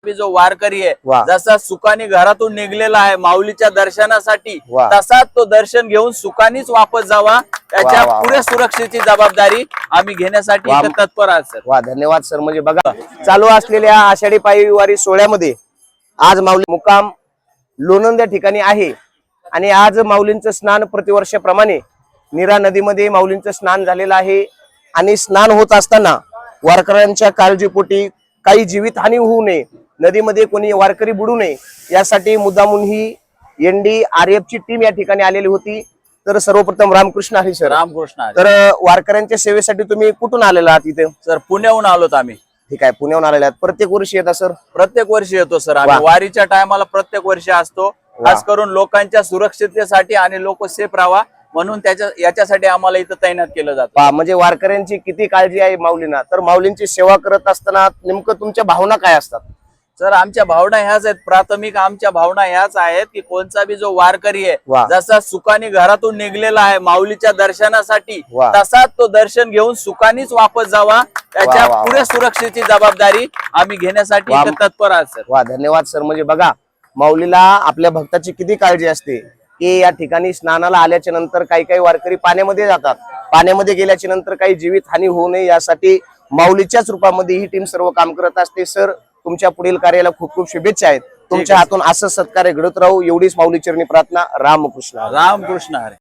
जो वारकरी वा. आहे जसा सुखाने घरातून निघलेला आहे माऊलीच्या दर्शनासाठी वा. तसाच तो दर्शन घेऊन सुखानेच वापस जावा त्याच्या वा, वा. पुढे सुरक्षेची जबाबदारी आम्ही घेण्यासाठी वा. इथं तत्पर आहात सर. वा, धन्यवाद सर. म्हणजे बघा, चालू असलेल्या आषाढी पायी वारी सोहळ्यामध्ये आज माऊली मुक्काम लोणंद या ठिकाणी आहे आणि आज माऊलींचं स्नान प्रतिवर्षाप्रमाणे नीरा नदीमध्ये माऊलींचं स्नान झालेलं आहे आणि स्नान होत असताना वारकऱ्यांच्या काळजीपोटी काही जीवितहानी होऊ नये, नदीमध्ये कोणी वारकरी बुडू नये यासाठी मुद्दामून ही NDRF ची टीम या ठिकाणी आलेली होती. तर सर्वप्रथम रामकृष्ण हरी सर. रामकृष्ण. तर वारकऱ्यांच्या सेवेसाठी तुम्ही कुठून आलेला आहात इथे? सर पुण्याहून आलोत आम्ही. ठीक आहे, पुण्याहून आलेले आहात. प्रत्येक वर्षी येतात सर? प्रत्येक वर्षी येतो सर आम्ही. वा. वारीच्या टायमाला प्रत्येक वर्षी असतो, खास करून लोकांच्या सुरक्षिततेसाठी आणि लोक सेफ राहावा म्हणून याच्यासाठी आम्हाला इथं तैनात केलं जातं. म्हणजे वारकऱ्यांची किती काळजी आहे माऊलींना. तर माऊलींची सेवा करत असताना नेमकं तुमच्या भावना काय असतात? सर आमच्या भावना ह्याच आहेत, प्राथमिक आमच्या भावना ह्याच आहेत की कोणता बी जो वारकरी वा. आहे जसा सुखाने घरातून निघलेला आहे माऊलीच्या दर्शनासाठी वा. तसाच तो दर्शन घेऊन सुखानेच वापस जावा त्याच्या वा, वा, पुढे सुरक्षेची जबाबदारी आम्ही घेण्यासाठी वा. इथं तत्पर आहात सर. वा, धन्यवाद सर. म्हणजे बघा, माऊलीला आपल्या भक्ताची किती काळजी असते की या ठिकाणी स्नानाला आल्याच्या नंतर काही काही वारकरी पाण्यामध्ये जातात. पाण्यामध्ये गेल्याच्या नंतर काही जीवित हानी होऊ नये यासाठी माऊलीच्याच रूपामध्ये ही टीम सर्व काम करत असते. सर, तुमच्या पुढील कार्याला खूप खूप शुभेच्छा आहेत. तुमच्या हातून असं सत्कार्य घडत राहू एवढीच माऊली चरणी प्रार्थना. रामकृष्ण. रामकृष्ण हरी.